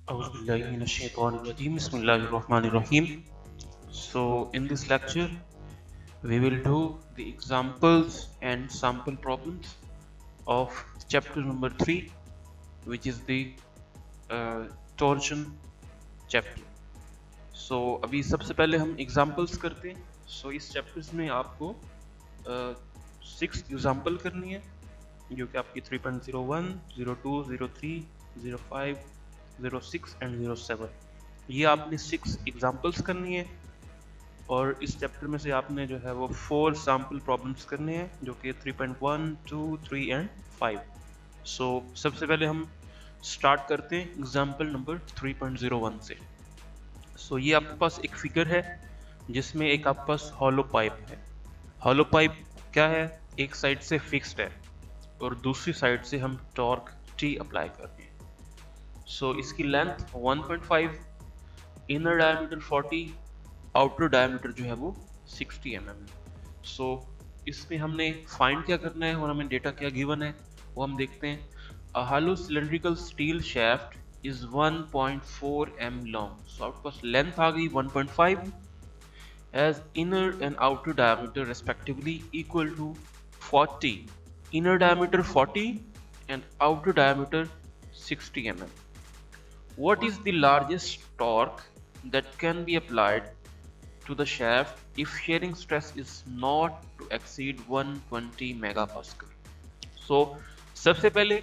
Auzubillahiminash-shaytanir-rajim. Bismillahir-Rahmanir-Rahim. So, in this lecture, we will do the examples and sample problems of chapter number 3, which is the torsion chapter. So, अभी सबसे पहले हम examples करते हैं. So, इस chapters में आपको 6 example करनी है, जो कि आपकी 3.01, 02, 03, 05, 06 एंड 07, ये आपने 6 एग्जाम्पल्स करनी है। और इस चैप्टर में से आपने जो है वो 4 सैम्पल प्रॉब्लम्स करने हैं, जो कि 3.1, 2, 3 एंड 5। सो सबसे पहले हम स्टार्ट करते हैं एग्जाम्पल नंबर 3.01 से। सो ये आपके पास एक फिगर है जिसमें एक आपके पास हॉलो पाइप है। हॉलो पाइप क्या है? एक साइड से फिक्स्ड है और दूसरी साइड से हम टॉर्क टी अप्लाई कर रहे हैं। सो इसकी length 1.5, inner diameter 40, outer diameter जो है वो 60 mm। सो इसमें हमने फाइंड क्या करना है और हमें डेटा क्या गिवन है वो हम देखते हैं। अ hollow cylindrical steel shaft is 1.4 m long। सो आपके पास लेंथ आ गई 1.5, as inner and outer diameter respectively equal to 40, inner diameter 40 and outer diameter 60 mm। What is the largest torque that can be applied to the shaft if shearing stress is not to exceed 120 megapascal? So सबसे पहले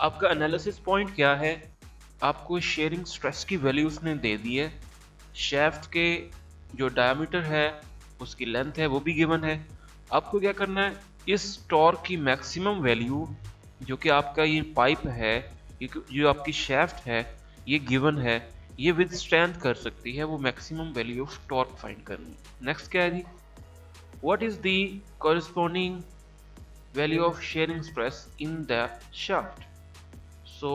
आपका analysis point क्या है? आपको sharing stress की value उसने दे दी है, शेफ्ट के जो डायमीटर है उसकी लेंथ है वो भी गिवन है। आपको क्या करना है, इस टॉर्क की मैक्सिमम वैल्यू जो कि आपका ये पाइप है, जो आपकी शेफ्ट है, ये गिवन है, ये विद स्ट्रेंथ कर सकती है, वो maximum value of torque find करनी। नेक्स्ट क्या है जी? What is the corresponding value of shearing stress in the shaft? So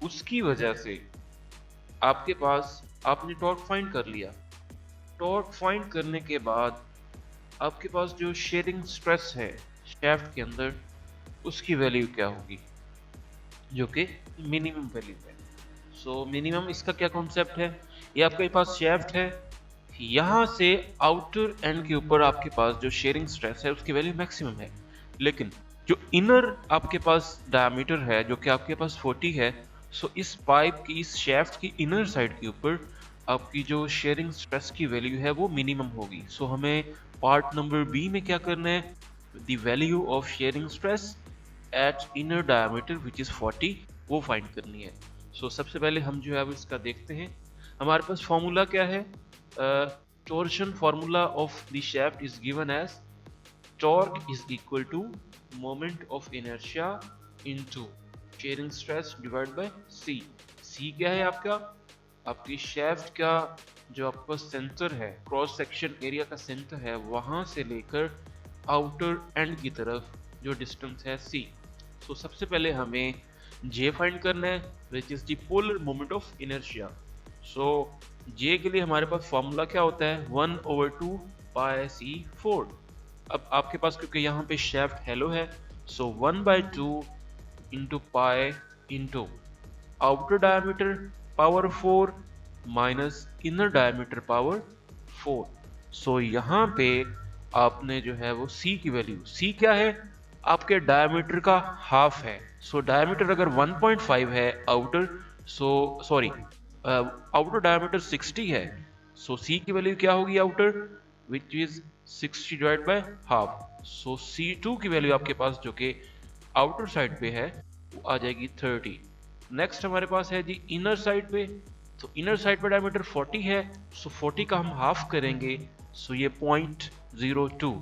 उसकी वजह से आपके पास, आपने टॉर्क फाइंड कर लिया। टॉर्क फाइंड करने के बाद आपके पास जो शेयरिंग स्ट्रेस है शाफ्ट के अंदर, उसकी वैल्यू क्या होगी, जो कि मिनिमम वैल्यू है। सो मिनिमम इसका क्या कॉन्सेप्ट है? ये आपके पास शाफ्ट है, यहाँ से आउटर एंड के ऊपर आपके पास जो शेयरिंग स्ट्रेस है उसकी वैल्यू मैक्सिमम है, लेकिन जो इनर आपके पास डायमीटर है जो कि आपके पास 40 है, सो इस पाइप की, इस शाफ्ट की इनर साइड के ऊपर आपकी जो शेयरिंग स्ट्रेस की वैल्यू है वो मिनिमम होगी। सो हमें पार्ट नंबर बी में क्या करना है, the value of shearing stress eight inner diameter which is 40, वो फाइंड करनी है। सो सबसे पहले हम जो है वो इसका देखते हैं। हमारे पास फॉर्मूला क्या है? Torsion formula of the shaft is given as torque is equal to moment of inertia into shearing stress divided by c। c क्या है आपका? आपकी shaft का जो आपका सेंटर है, क्रॉस सेक्शन एरिया का सेंटर है, वहां से लेकर आउटर एंड की तरफ जो डिस्टेंस है c। सो सबसे पहले हमें j फाइंड करना है, विच is the polar moment of inertia. So j के लिए हमारे पास फॉर्मूला क्या होता है? 1/2 पाई c4। अब आपके पास क्योंकि यहाँ पे शेफ्ट हेलो है, सो 1/2 into pi into outer diameter power 4 minus inner diameter power 4। सो यहाँ पे आपने जो है वो c की वैल्यू, c क्या है? आपके डायमीटर का हाफ है। सो डायमीटर अगर 1.5 है outer, so sorry outer diameter 60 है, सो c की वैल्यू क्या होगी outer, which is 60 divide by half. So C2 की वैल्यू आपके पास जो कि आउटर साइड पे है वो आ जाएगी 30। नेक्स्ट हमारे पास है जी इनर साइड पे। तो इनर साइड पे डायमीटर 40 है, सो 40 का हम हाफ करेंगे, सो ये 0.02।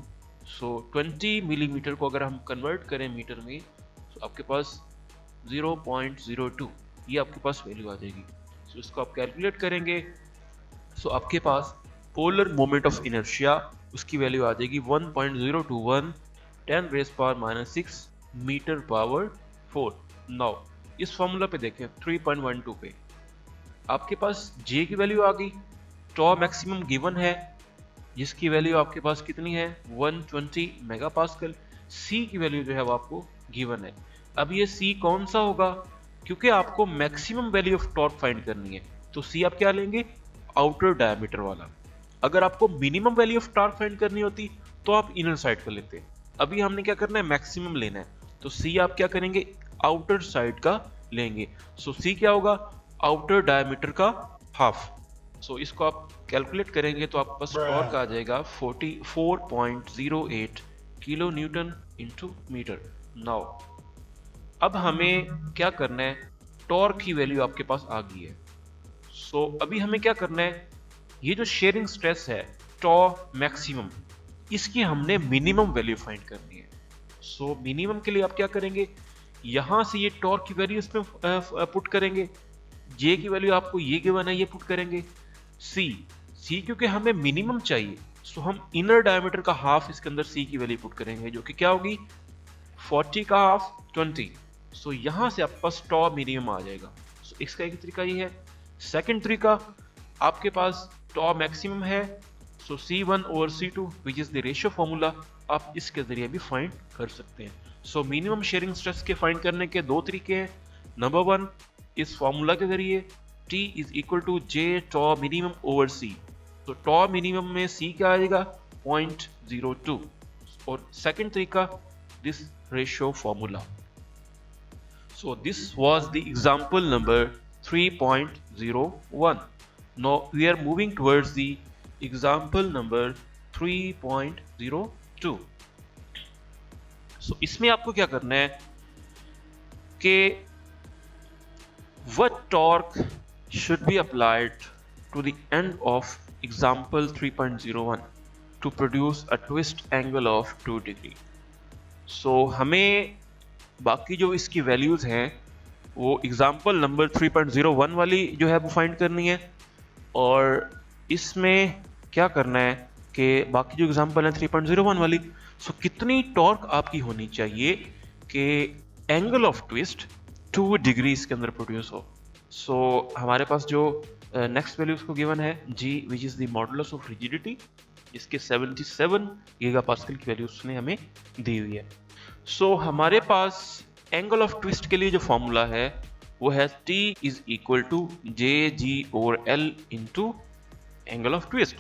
सो 20 मिलीमीटर को अगर हम कन्वर्ट करें मीटर में, तो आपके पास 0.02 ये आपके पास वैल्यू आ जाएगी। सो इसको आप कैलकुलेट करेंगे, सो आपके पास पोलर मोमेंट ऑफ इनर्शिया उसकी वैल्यू आ जाएगी 1.021 10⁻⁻6 मीटर पावर 4। नाउ इस फॉर्मूला पे देखें 3.12 पे आपके पास J की वैल्यू आ गई, टॉ मैक्सिमम गिवन है जिसकी वैल्यू आपके पास कितनी है 120 मेगापास्कल। C की वैल्यू जो है वो आपको गिवन है। अब ये C कौन सा होगा? क्योंकि आपको maximum value of torque find करनी है, तो सी आप क्या लेंगे, आउटर डायमीटर वाला। अगर आपको minimum value of torque find करनी होती तो आप इनर साइड का लेते। अभी हमने क्या करना है, मैक्सिमम लेना है, तो सी आप क्या करेंगे, आउटर साइड का लेंगे। सो सी क्या होगा, आउटर डायमीटर का हाफ। सो इसको आप कैलकुलेट करेंगे तो आपके पास टॉर्क आ जाएगा 44.08 kilo newton into metre. Now अब हमें क्या करना है, टॉर्क की वैल्यू आपके पास आ गई है। सो अभी हमें क्या करना है, ये जो शेयरिंग स्ट्रेस है टॉ मैक्सिमम, इसकी हमने मिनिमम वैल्यू फाइंड करनी है। सो मिनिमम के लिए आप क्या करेंगे, यहां से ये टॉर्क की वैल्यू इसमें पुट करेंगे, जे की वैल्यू आपको ये गिवन है ये पुट करेंगे, सी क्योंकि हमें मिनिमम चाहिए, सो हम इनर डायमीटर का हाफ इसके अंदर सी की वैल्यू पुट करेंगे, जो कि क्या होगी 40 का हाफ 20। सो यहां से आपके पास टॉ मिनिमम आ जाएगा। सो इसका एक तरीका ये है। सेकंड तरीका, आपके पास टॉ मैक्सिमम है, सो C1 over C2 which is the ratio formula, आप इसके जरिए भी फाइंड कर सकते हैं। सो मिनिमम शेयरिंग स्ट्रेस के फाइंड करने के दो तरीके हैं। नंबर वन, इस फॉर्मूला के जरिए T is equal to J tau minimum over C। तो टॉ मिनिमम में C क्या आएगा 0.02। और सेकंड तरीका, this ratio formula. So this was the example number 3.01. Now we are moving towards the example number 3.02. So इसमें आपको क्या करना है कि what torque should be applied to the end of example 3.01 to produce a twist angle of 2 degree. सो हमें बाकी जो इसकी वैल्यूज़ हैं वो एग्जाम्पल नंबर 3.01 वाली जो है वो फाइंड करनी है, और इसमें क्या करना है कि बाकी जो एग्जाम्पल है 3.01 वाली, सो कितनी टॉर्क आपकी होनी चाहिए कि एंगल ऑफ ट्विस्ट 2 डिग्री इसके अंदर प्रोड्यूस हो। सो हमारे पास जो नेक्स्ट वैल्यू उसको गिवन है G which is the modulus of rigidity, इसके 77 गीगापास्कल की वैल्यू उसने हमें दी हुई है। सो हमारे पास एंगल ऑफ ट्विस्ट के लिए जो फॉर्मूला है वो है T is equal to J G over L into angle of twist.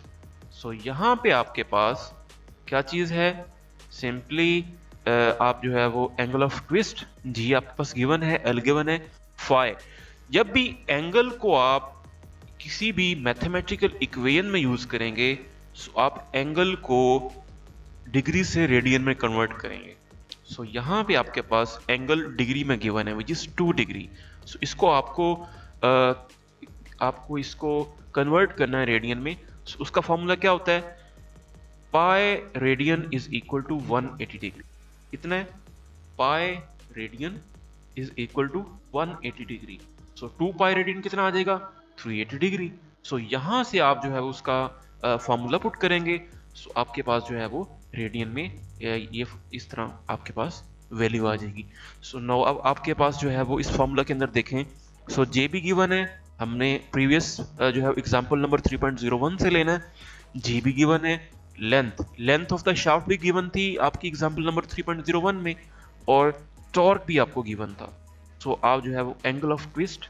So यहाँ पे आपके पास क्या चीज़ है, सिंपली आप जो है वो एंगल ऑफ ट्विस्ट जी आपके पास गिवन है, एल गिवन है, फाई। जब भी एंगल को आप किसी भी मैथमेटिकल इक्वेशन में यूज करेंगे, सो आप एंगल को डिग्री से रेडियन में कन्वर्ट करेंगे। सो यहाँ पे आपके पास एंगल डिग्री में गिवन है विच इज 2 डिग्री। सो इसको आपको इसको कन्वर्ट करना है रेडियन में। सो उसका फॉर्मूला क्या होता है, pi radian is equal to 180 degree. कितना है, pi radian is equal to 180 degree. So 2 pi radian कितना आ जाएगा 380 डिग्री। सो यहाँ से आप जो है उसका फॉर्मूला पुट करेंगे, सो आपके पास जो है वो रेडियन में ये इस तरह आपके पास वैल्यू आ जाएगी। सो नाउ अब आपके पास जो है वो इस फॉर्मूला के अंदर देखें, सो जे भी गिवन है, हमने प्रीवियस जो है एग्जांपल नंबर 3.01 से लेना है, जी भी गिवन है, लेंथ ऑफ द शाफ्ट भी गिवन थी आपकी एग्जांपल नंबर 3.01 में, और टॉर्क भी आपको गिवन था। सो आप जो है वो एंगल ऑफ ट्विस्ट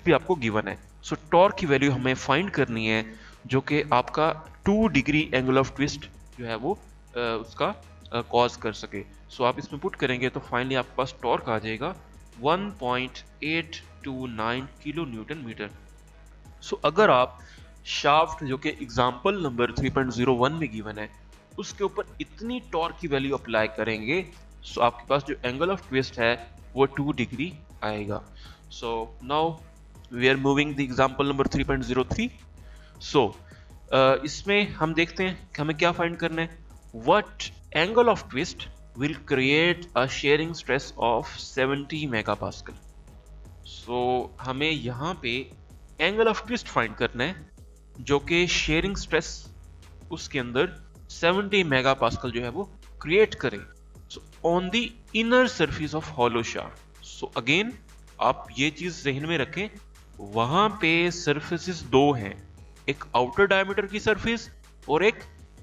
भी आपको गिवन है। सो टॉर्क की वैल्यू हमें फाइंड करनी है जो कि आपका 2 डिग्री एंगल ऑफ ट्विस्ट जो है वो उसका कॉज कर सके। सो आप इसमें पुट करेंगे तो फाइनली आपके पास टॉर्क आ जाएगा 1.829 किलो न्यूटन मीटर। सो अगर आप शाफ्ट जो कि एग्जांपल नंबर 3.01 में गिवन है उसके ऊपर इतनी टॉर्क की वैल्यू अप्लाई करेंगे, सो आपके पास जो एंगल ऑफ ट्विस्ट है वो 2 डिग्री आएगा। So now we are moving the example number 3.03। So इसमें हम देखते हैं कि हमें क्या फाइंड करना है, what angle of twist will create a shearing stress of 70 megapascal. So हमें यहाँ पे एंगल ऑफ ट्विस्ट फाइंड करना है जो कि शेयरिंग स्ट्रेस उसके अंदर 70 मेगापास्कल जो है वो क्रिएट करे। So on the inner surface of hollow shaft. So again आप ये चीज जहन में रखें, वहां पे सरफेसेस दो हैं, एक आउटर डायमीटर की सरफेस और एक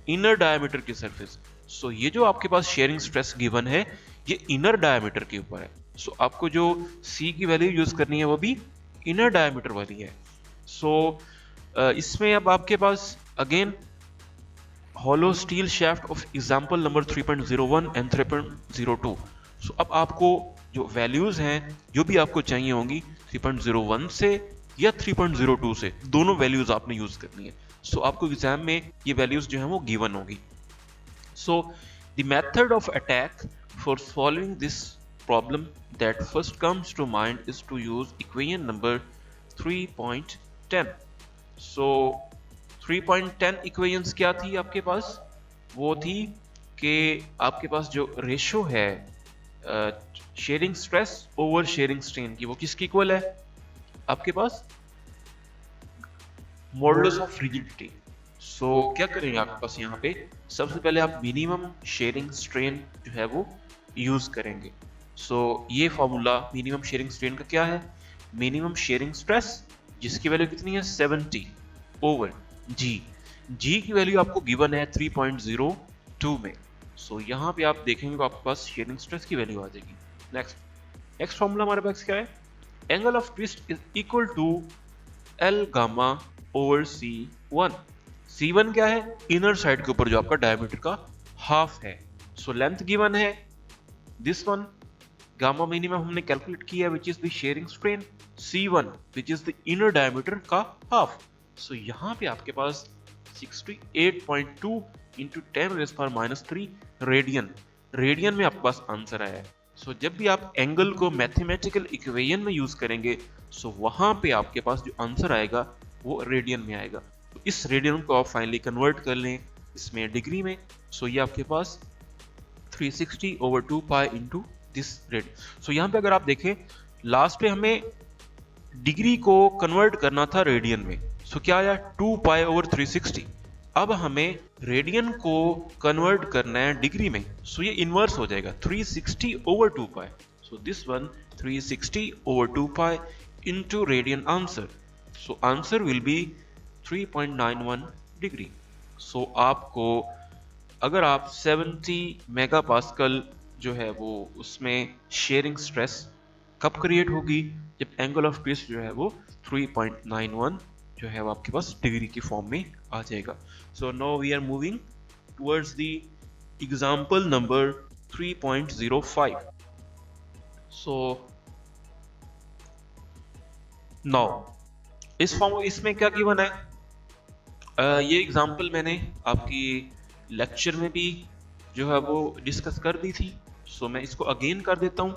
इनर डायमीटर की सरफेस। सो ये जो आपके पास शेयरिंग स्ट्रेस गिवन है ये इनर डायमीटर के ऊपर है। सो आपको जो C की वैल्यू यूज करनी है वो भी इनर डायमीटर वाली है। सो इसमें अब आपके पास again hollow steel shaft of example number 3.01 and 3.02। So अब आपको जो वैल्यूज हैं जो भी आपको चाहिए होंगी 3.01 से या 3.02 से, दोनों वैल्यूज आपने यूज करनी है। सो आपको एग्जाम में ये वैल्यूज जो है वो गिवन होगी। So the method of attack for solving this problem that first comes to mind is to use equation number 3.10। So 3.10 equations क्या थी आपके पास? वो थी कि आपके पास जो रेशो है sharing stress over sharing strain की, वो किसकी इक्वल है? आपके पास मॉडुलस ऑफ रिजिडिटी। सो क्या करेंगे आपके पास यहाँ पे, सबसे पहले आप मिनिमम शेयरिंग स्ट्रेन जो है वो यूज करेंगे। सो ये फॉर्मूला मिनिमम शेयरिंग स्ट्रेन का क्या है? मिनिमम शेयरिंग स्ट्रेस जिसकी वैल्यू कितनी है 70 ओवर जी की वैल्यू आपको गिवन है 3.02 में। सो यहाँ पे आप देखेंगे तो आपके पास शेयरिंग स्ट्रेस की वैल्यू आ जाएगी। नेक्स्ट फॉर्मूला हमारे पास क्या है? Angle of twist is equal to L gamma over C1 क्या है? इनर साइड के ऊपर जो आपका डायमीटर का हाफ है। सो लेंथ गिवन है दिस वन, गामा मिनिमम हमने कैलकुलेट किया विच is the sharing strain, C1 which is the inner diameter का हाफ। सो यहाँ पे आपके पास 68.2 इंटू 10⁻³ रेडियन में आपके पास आंसर आया है। सो जब भी आप एंगल को मैथमेटिकल इक्वेशन में यूज करेंगे सो वहां पे आपके पास जो आंसर आएगा वो रेडियन में आएगा। तो इस रेडियन को आप फाइनली कन्वर्ट कर लें इसमें डिग्री में। सो ये आपके पास 360/2 पाई इंटू दिस रेडियन। सो यहाँ पे अगर आप देखें लास्ट पे हमें डिग्री को कन्वर्ट करना था रेडियन में। सो क्या आया 2 पाई/360। अब हमें रेडियन को कन्वर्ट करना है डिग्री में। सो ये इनवर्स हो जाएगा 360/2 pi. So this one 360/2 pi into radian answer. So answer will be 3.91 degree. So आपको अगर आप 70 मेगापास्कल जो है वो उसमें शेयरिंग स्ट्रेस कब क्रिएट होगी? जब एंगल ऑफ ट्विस्ट जो है वो 3.91 जो है वो आपके पास डिग्री की फॉर्म में आ जाएगा। So now we are moving towards the example number 3.05। So now इसमें क्या गिवन है? ये एग्जांपल मैंने आपकी लेक्चर में भी जो है वो डिस्कस कर दी थी। सो मैं इसको अगेन कर देता हूँ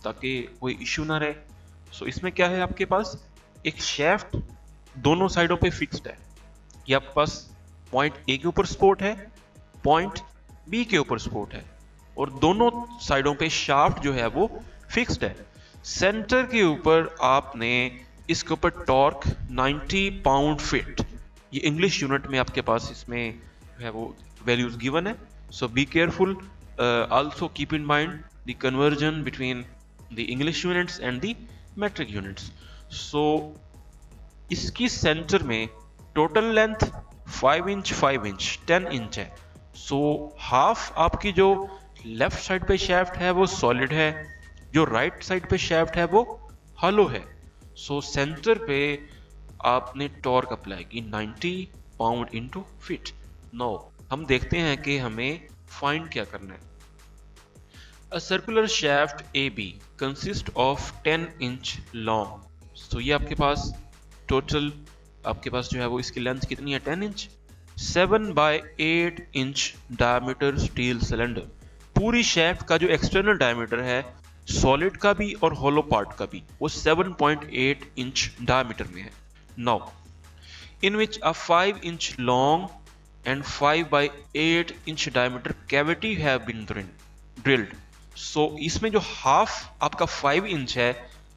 ताकि कोई इश्यू ना रहे। सो इसमें क्या है, आपके पास एक शेफ्ट दोनों साइडों पे फिक्स्ड है। ये आपके पास पॉइंट ए के ऊपर सपोर्ट है, पॉइंट बी के ऊपर सपोर्ट है और दोनों साइडों पे शाफ्ट जो है वो फिक्स्ड है। सेंटर के ऊपर आपने इसके ऊपर टॉर्क 90 पाउंड फीट, ये इंग्लिश यूनिट में आपके पास इसमें जो है वो वैल्यूज गिवन है। So be careful, also keep in mind the conversion between the English units and the metric units. So इसकी सेंटर में total length 5 inch 5 inch 10 inch है। सो हाफ आपकी जो लेफ्ट साइड पे शेफ्ट है वो सॉलिड है, जो राइट साइड पे शेफ्ट है वो हॉलो है। सो सेंटर पे आपने टॉर्क अप्लाई की 90 पाउंड इंटू फीट। नाउ हम देखते हैं कि हमें फाइंड क्या करना है। A circular shaft AB consists of 10 inch long। तो ये आपके पास टोटल आपके पास जो है वो इसकी लेंथ कितनी है 10 inch. 7/8 inch diameter steel cylinder. पूरी शेफ्ट का जो एक्सटर्नल डायमीटर है सॉलिड का भी और होलो पार्ट का भी वो 7.8 इंच डायमीटर में है। Now in which a 5 inch long and 5/8 inch diameter cavity have been drilled. So इसमें जो हाफ आपका 5 इंच है,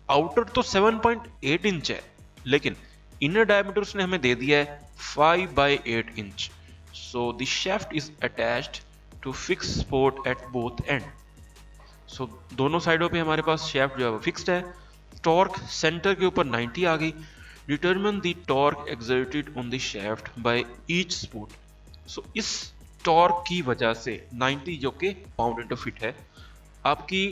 आउटर तो 7.8 इंच है, लेकिन इनर डायमीटर उसने हमें दे दिया है 5/8 inch. So the shaft is attached to fix support at both end. So दोनों साइडों पे हमारे पास शाफ्ट जो है वो फिक्स्ड है। टॉर्क सेंटर के ऊपर 90 आ गई। Determine the torque exerted on the shaft by each support. So इस टॉर्क की वजह से 90 जो कि पाउंड इंटू फीट है, आपकी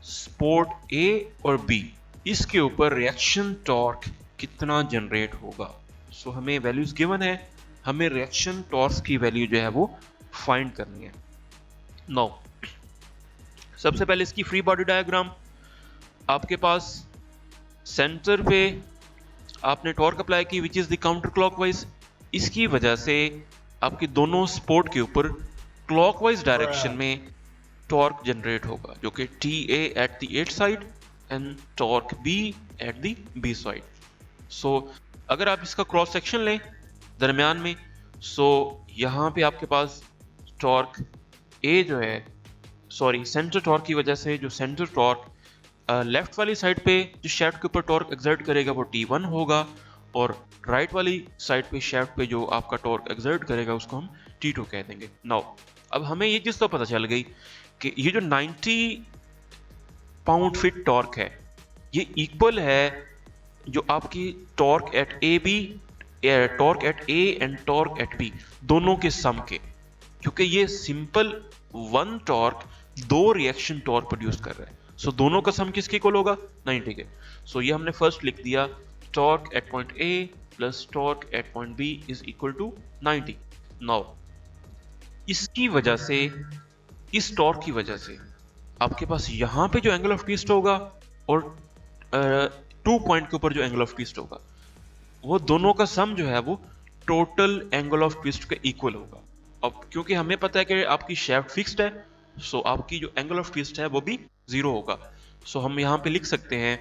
स्पोर्ट ए और बी, इसके ऊपर रिएक्शन टॉर्क कितना जनरेट होगा। सो हमें वैल्यूज गिवन है, हमें रिएक्शन टॉर्क की वैल्यू जो है वो फाइंड करनी है। नाउ सबसे पहले इसकी फ्री बॉडी डायग्राम, आपके पास सेंटर पे आपने टॉर्क अप्लाई की which is the counter clockwise, इसकी वजह से आपके दोनों स्पोर्ट के ऊपर क्लॉकवाइज डायरेक्शन में टॉर्क जनरेट होगा, जो कि T A at the A side and torque B at the B side. So अगर आप इसका क्रॉस सेक्शन लें दरमियान में, सो यहाँ पे आपके पास टॉर्क ए जो है, सॉरी सेंटर टॉर्क की वजह से जो सेंटर टॉर्क लेफ्ट वाली साइड पे जिस शैफ्ट के ऊपर टॉर्क एक्सर्ट करेगा वो T1 होगा, और राइट वाली साइड पे शैफ्ट पे जो आपका टॉर्क एक्सर्ट करेगा उसको हम T2 कह देंगे। नाउ अब हमें ये चीज़ तो पता चल गई कि ये जो 90 पाउंड फिट टॉर्क है ये इक्वल है जो आपकी torque at A B, torque at A and torque at B दोनों के सम के, क्योंकि ये सिंपल वन टॉर्क दो रिएक्शन टॉर्क प्रोड्यूस कर रहा है। सो दोनों का सम किसके इक्वल होगा, 90 के। सो ये हमने फर्स्ट लिख दिया, torque at point A plus torque at point B is equal to 90। Now इसकी वजह से, इस टॉर्क की वजह से आपके पास यहां पे जो एंगल ऑफ ट्विस्ट होगा और 2 पॉइंट के ऊपर जो एंगल ऑफ ट्विस्ट होगा, वो दोनों का सम जो है वो टोटल एंगल ऑफ ट्विस्ट के इक्वल होगा। अब क्योंकि हमें पता है कि आपकी शैफ्ट फिक्स्ड है, सो आपकी जो एंगल ऑफ ट्विस्ट है वो भी 0 होगा। सो हम यहाँ पे लिख सकते हैं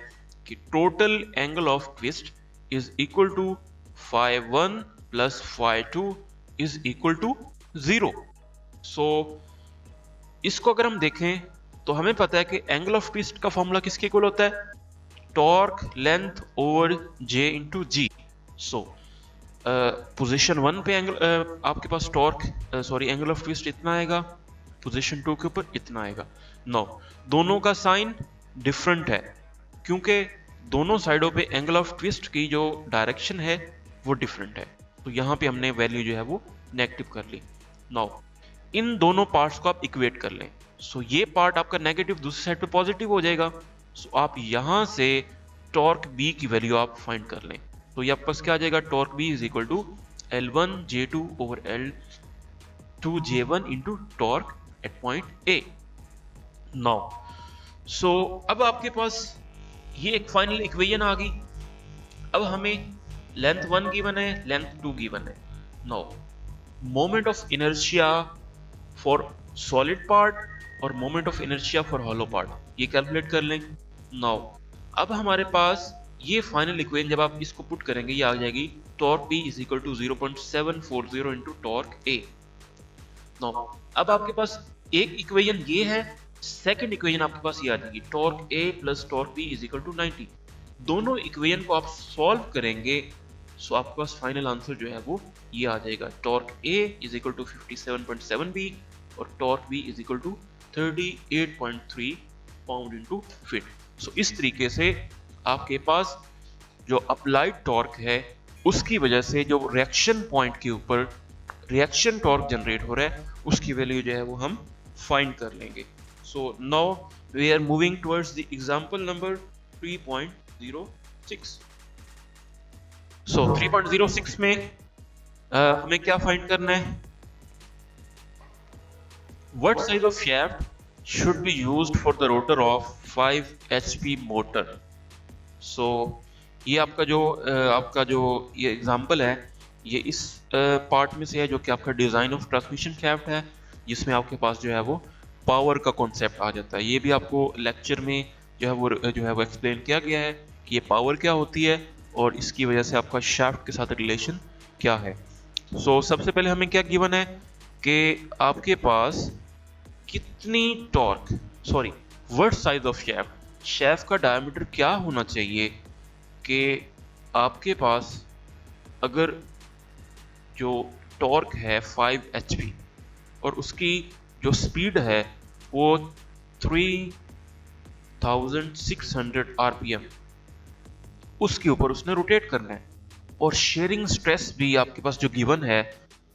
कि total angle of twist is equal to φ1 plus φ2 is equal to 0। So इसको अगर हम देखें तो हमें पता है कि एंगल ऑफ ट्विस्ट का फॉर्मूला किसके इक्वल होता है, torque length over J into G. So position 1 पे एंगल आपके पास torque sorry angle of twist इतना आएगा, पोजीशन 2 के ऊपर इतना आएगा। नो, दोनों का साइन डिफरेंट है क्योंकि दोनों साइडों पे एंगल ऑफ ट्विस्ट की जो डायरेक्शन है वो डिफरेंट है, तो यहाँ पे हमने वैल्यू जो है वो नेगेटिव कर ली। नाउ इन दोनों पार्ट्स को आप इक्वेट कर लें, सो ये पार्ट आपका नेगेटिव दूसरी साइड पे पॉजिटिव हो जाएगा। सो आप यहाँ से टॉर्क बी की वैल्यू आप फाइंड कर लें, तो ये आपके पास क्या आ जाएगा, torque B is equal to L1J2 over L2J1 into torque at point A. Now so अब आपके पास ये एक फाइनल इक्वेशन आ गई। अब हमें लेंथ 1 गिवन है, लेंथ 2 गिवन है। Now moment of inertia for solid part और moment of inertia for hollow part ये कैलकुलेट कर लें। नाउ अब हमारे पास ये फाइनल इक्वेशन जब आप इसको पुट करेंगे ये आ जाएगी, torque B is equal to 0.740 into torque A. Now अब आपके पास एक इक्वेशन ये है, सेकंड इक्वेशन आपके पास ये आ जाएगी, torque A plus torque B is equal to 90। दोनों इक्वेशन को आप सॉल्व करेंगे, सो आपके पास फाइनल आंसर जो है वो ये आ जाएगा, torque A is equal to 57.7 B और torque B is equal to 38.3 pound into feet. So इस तरीके से आपके पास जो अप्लाइड टॉर्क है उसकी वजह से जो रिएक्शन पॉइंट के ऊपर रिएक्शन टॉर्क जनरेट हो रहा है उसकी वैल्यू जो है वो हम फाइंड कर लेंगे। So now we are moving towards the example number 3.06। So 3.06 में हमें क्या फाइंड करना है, what size of shaft should be used for the rotor of 5 HP motor। so ये आपका जो ये एग्जांपल है ये इस पार्ट में से है जो कि आपका डिजाइन ऑफ ट्रांसमिशन शाफ्ट है, जिसमें आपके पास जो है वो पावर का कॉन्सेप्ट आ जाता है। ये भी आपको लेक्चर में जो है वो एक्सप्लेन किया गया है कि ये पावर क्या होती है और इसकी वजह से आपका शाफ्ट के साथ रिलेशन क्या है। सो सबसे पहले हमें क्या गिवन है कि आपके पास कितनी torque, sorry what size of shaft, shaft का डायमीटर क्या होना चाहिए कि आपके पास अगर जो टॉर्क है 5 HP और उसकी जो स्पीड है वो 3600 RPM, उसके ऊपर उसने रोटेट करना है, और शेयरिंग स्ट्रेस भी आपके पास जो गिवन है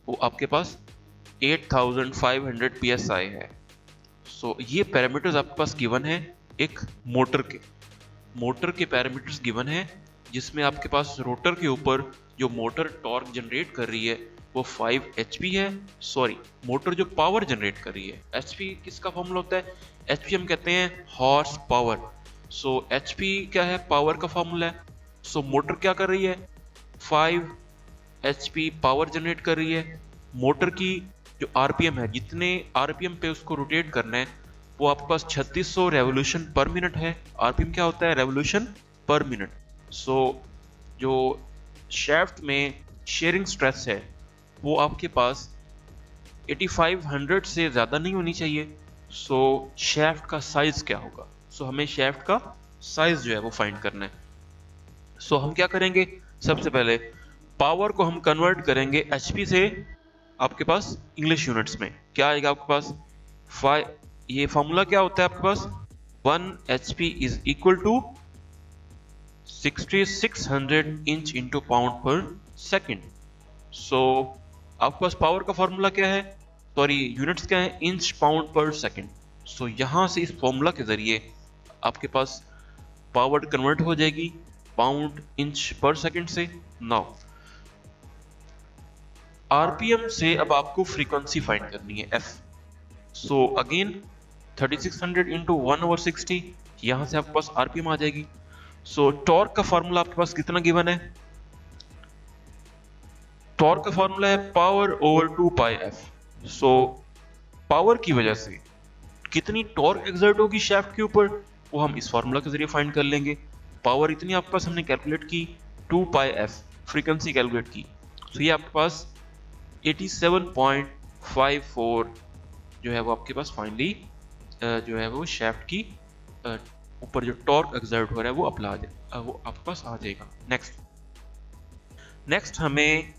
वो आपके पास 8500 PSI है। सो ये पैरामीटर्स आपके पास गिवन है एक मोटर के पैरामीटर्स गिवन है, जिसमें आपके पास रोटर के ऊपर जो मोटर टॉर्क जनरेट कर रही है वो 5 HP है। सॉरी, मोटर जो पावर जनरेट कर रही है, HP किसका फॉर्मूला होता है? HP हम कहते हैं हॉर्स पावर। सो HP क्या है? पावर का फॉर्मूला है। सो मोटर क्या कर रही है? 5 HP पावर जनरेट कर रही है। मोटर की जो RPM है, जितने RPM पे उसको रोटेट करना है, वो आपके पास 3600 रेवोल्यूशन पर मिनट है। RPM क्या होता है? रेवोल्यूशन पर मिनट। सो जो शैफ्ट में शेयरिंग स्ट्रेस है वो आपके पास 8500 से ज़्यादा नहीं होनी चाहिए। सो शैफ्ट का साइज क्या होगा? सो हमें शैफ्ट का साइज जो है वो फाइंड करना है। सो हम क्या करेंगे? सबसे पहले पावर को हम कन्वर्ट करेंगे HP से आपके पास इंग्लिश यूनिट्स में। क्या आएगा आपके पास? 5, ये फॉर्मूला क्या होता है आपके पास? 1 HP is equal to 6600 inch into pound per second. So आपके पास पावर का फॉर्मूला क्या है? सॉरी, यूनिट्स क्या है? Inch pound per second. सो यहां से इस फॉर्मूला के जरिए आपके पास पावर कन्वर्ट हो जाएगी पाउंड इंच पर सेकेंड से। नाउ RPM से अब आपको फ्रीक्वेंसी फाइंड करनी है F। सो अगेन 3600 इंटू 1/60, यहां से आपके पास RPM आ जाएगी। सो टॉर्क का फॉर्मूला आपके पास कितना गिवन है? टॉर्क का फॉर्मूला है पावर ओवर 2 पाई F। सो पावर की वजह से कितनी टॉर्क एक्सर्ट होगी शैफ्ट के ऊपर, वो हम इस फॉर्मूला के जरिए फाइंड कर लेंगे। पावर इतनी आपके पास हमने कैलकुलेट की, 2 पाई F फ्रीक्वेंसी कैलकुलेट की। तो ये आपके पास 87.54 जो है वो आपके पास फाइनली जो है वो शैफ्ट की ऊपर जो टॉर्क एक्सर्ट हो रहा है वो वो आपके पास आ जाएगा। नेक्स्ट हमें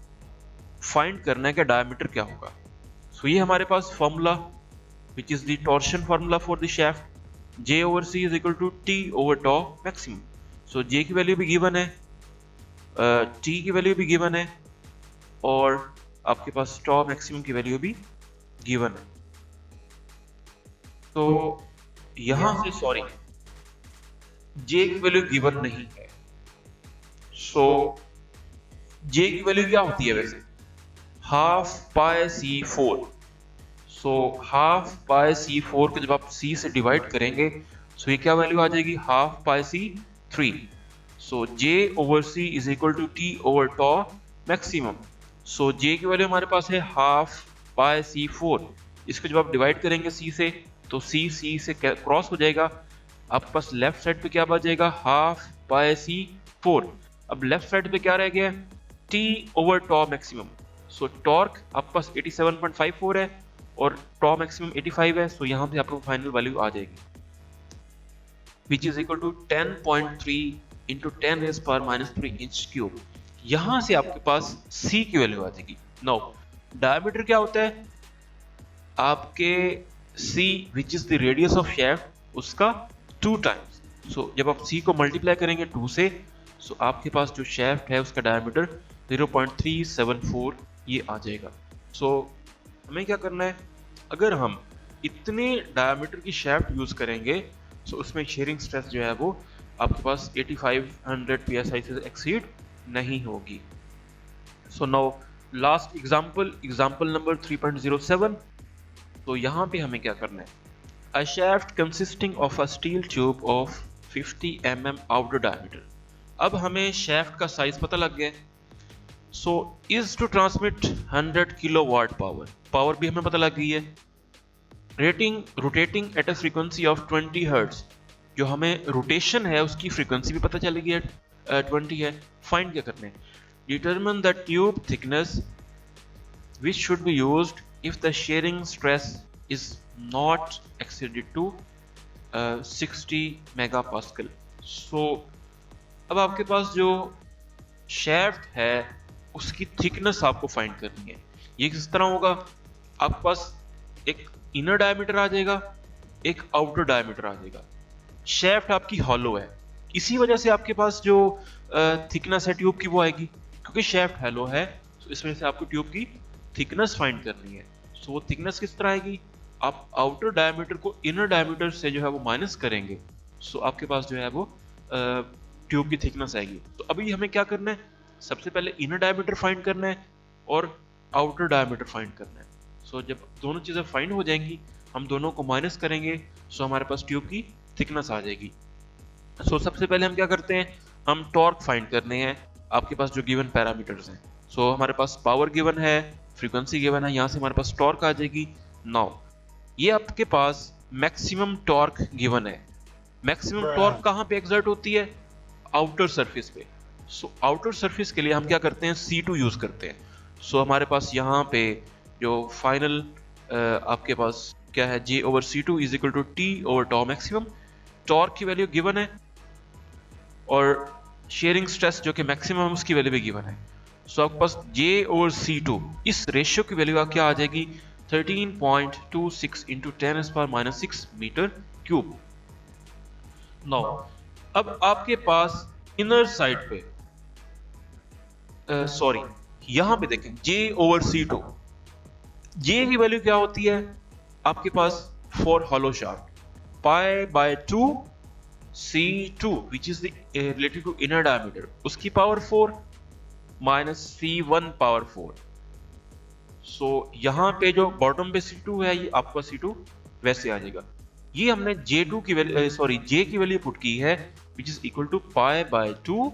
फाइंड करना है कि डायमीटर क्या होगा। सो ये हमारे पास formula which is the torsion formula for the shaft, J over C is equal to T over tau maximum। so J की वैल्यू भी गिवन है, T की वैल्यू भी गिवन है, और आपके पास tau maximum की वैल्यू भी गिवन है। तो यहां से सॉरी, J की वैल्यू गिवन नहीं है। सो J की वैल्यू क्या होती है वैसे? हाफ पाई C4। सो हाफ पाई C4 को जब आप C से डिवाइड करेंगे, सो ये क्या वैल्यू आ जाएगी? Half pi C3। So J over C is equal to T over tau maximum. So J की वैल्यू हमारे पास है हाफ पाई C4। इसको जब आप डिवाइड करेंगे C से, तो C से क्रॉस हो जाएगा, आपके पास लेफ्ट साइड पे क्या बचेगा? हाफ पाई C4। अब लेफ्ट साइड पे क्या रह गया? T over tau maximum. सो टॉर्क आपके पास 87.54 है और टॉ मैक्सिमम 85 है। सो यहाँ पे आपको फाइनल वैल्यू आ जाएगी which is equal to 10.3 into 10 raise power -3 inch cube. यहाँ से आपके पास C की वैल्यू आ जाएगी। नाउ डायमीटर क्या होता है? आपके C which is the radius of shaft, उसका 2 टाइम्स। सो जब आप C को मल्टीप्लाई करेंगे 2 से, सो आपके पास जो शैफ्ट है उसका डायमीटर 0.374 ये आ जाएगा। सो हमें क्या करना है? अगर हम इतने डायमीटर की शैफ्ट यूज करेंगे, तो उसमें शेयरिंग स्ट्रेस जो है वो आपके पास 8500 psi से एक्सीड नहीं होगी। So now last example number 3.07। तो यहाँ पे हमें क्या करना है? A shaft consisting of a steel tube of 50 mm outer diameter. अब हमें शैफ्ट का साइज पता लग गया। So is to transmit 100 kilowatt power भी हमें पता लग गई है। Rotating at a frequency of 20 hertz, जो हमें रोटेशन है उसकी फ्रीक्वेंसी भी पता चलेगी 20 है। फाइंड क्या करना है? Determine the tube thickness which should be used if the shearing stress is not exceeded to 60 megapascal. So अब आपके पास जो शैफ्ट है उसकी थिकनेस आपको फाइंड करनी है। ये किस तरह होगा? आपके पास एक इनर डायमीटर आ जाएगा, एक आउटर डायमीटर आ जाएगा। शैफ्ट आपकी हॉलो है, इसी वजह से आपके पास जो थिकनेस है ट्यूब की वो आएगी, क्योंकि शैफ्ट हॉलो है। तो इस वजह से आपको ट्यूब की थिकनेस फाइंड करनी है। सो वो थिकनेस किस तरह आएगी? आप आउटर डायमीटर को इनर डायमीटर से जो है वो माइनस करेंगे, सो आपके पास जो है वो ट्यूब की थिकनेस आएगी। तो अभी हमें क्या करना है, सबसे पहले इनर डायमीटर फाइंड करना है और आउटर डायमीटर फाइंड करना है। सो जब दोनों चीज़ें फाइंड हो जाएंगी, हम दोनों को माइनस करेंगे, सो हमारे पास ट्यूब की थिकनेस आ जाएगी। सो सबसे पहले हम क्या करते हैं, हम टॉर्क फाइंड करने हैं आपके पास जो गिवन पैरामीटर्स हैं। सो हमारे पास पावर गिवन है, फ्रीक्वेंसी गिवन है, यहाँ से हमारे पास टॉर्क आ जाएगी। नाउ ये आपके पास मैक्सिमम टॉर्क गिवन है। मैक्सिमम टॉर्क कहाँ पे एग्जर्ट होती है, आउटर सरफेस पे। सो आउटर सरफेस के लिए हम क्या करते हैं, C2 यूज करते हैं। सो हमारे पास यहाँ पे जो फाइनल आपके पास क्या है, J/C2 is equal to T over tau maximum. Torque की वैल्यू गिवन है और शेयरिंग स्ट्रेस जो कि मैक्सिमम है उसकी वैल्यू भी गिवन है। सो आपके पास J/C2 इस रेशियो की वैल्यू क्या आ जाएगी, 13.26 इंटू 10⁻⁻6 मीटर क्यूब। नाउ अब आपके पास इनर साइड पे सॉरी यहां पे देखें J/C2, J की वैल्यू क्या होती है आपके पास for hollow shaft, π/2 C2 which is the related to inner diameter, उसकी पावर 4 माइनस C1 पावर 4। सो यहाँ पे जो बॉटम पे C2 है ये आपका C2 वैसे आ जाएगा। ये हमने J2 की वैल्यू J की वैल्यू पुट की है which is equal to π/2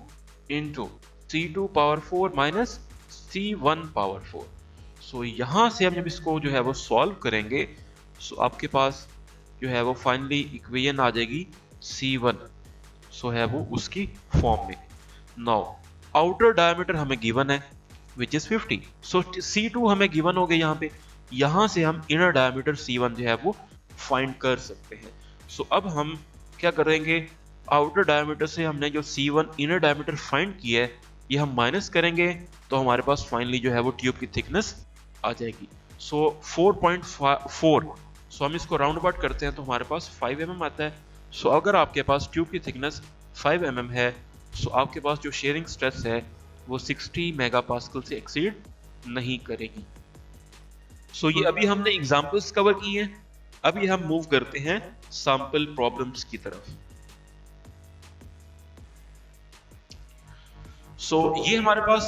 into C2 power 4 minus C1 power 4। सो यहाँ से हम जब इसको जो है वो सॉल्व करेंगे, सो आपके पास जो है वो फाइनली इक्वेशन आ जाएगी C1, सो है वो उसकी फॉर्म में। नाउ आउटर डायमीटर हमें गिवन है विच इज 50, सो C2 हमें गिवन हो गया यहाँ पे, यहाँ से हम इनर डायमीटर C1 जो है वो फाइंड कर सकते हैं। सो अब हम क्या करेंगे, आउटर डायमीटर से हमने जो C1 इनर डायमीटर फाइंड किया है ये हम माइनस करेंगे, तो हमारे पास फाइनली जो है वो ट्यूब की थिकनेस आ जाएगी। सो 4.4, सो हम इसको राउंड अबाउट करते हैं तो हमारे पास 5 mm आता है। सो अगर आपके पास ट्यूब की थिकनेस 5 mm है, सो आपके पास जो शेयरिंग स्ट्रेस है वो 60 मेगापास्कल से एक्सीड नहीं करेगी। सो ये अभी हमने एग्जांपल्स कवर किए हैं, अभी हम मूव करते हैं सैंपल प्रॉब्लम्स की तरफ। सो ये हमारे पास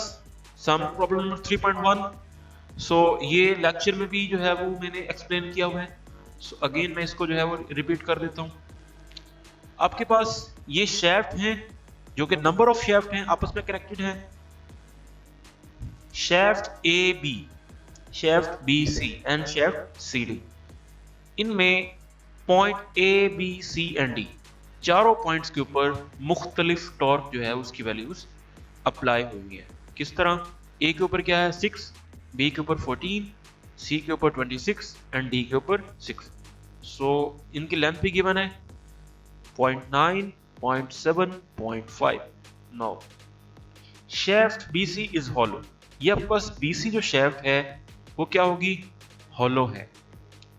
सैंपल प्रॉब्लम नंबर 3.1। सो ये लेक्चर में भी जो है वो मैंने एक्सप्लेन किया हुआ है, सो अगेन मैं इसको जो है वो रिपीट कर देता हूँ। आपके पास ये शेफ्ट हैं जो कि नंबर ऑफ शेफ्ट हैं आपस में कनेक्टेड हैं, shaft AB, shaft BC and shaft CD। इनमें point A, B, C and D चारों पॉइंट्स के ऊपर मुख्तलिफ टॉर्क जो है उसकी वैल्यूज अप्लाई हुई है। किस तरह, A के ऊपर क्या है 6, B के ऊपर 14, C के ऊपर 26 एंड D के ऊपर 6। सो इनकी लेंथ भी गिवन है 0.9, 0.7, 0.5। Now shaft BC is hollow, ये आपके पास BC जो शेफ्ट है वो क्या होगी, हॉलो है।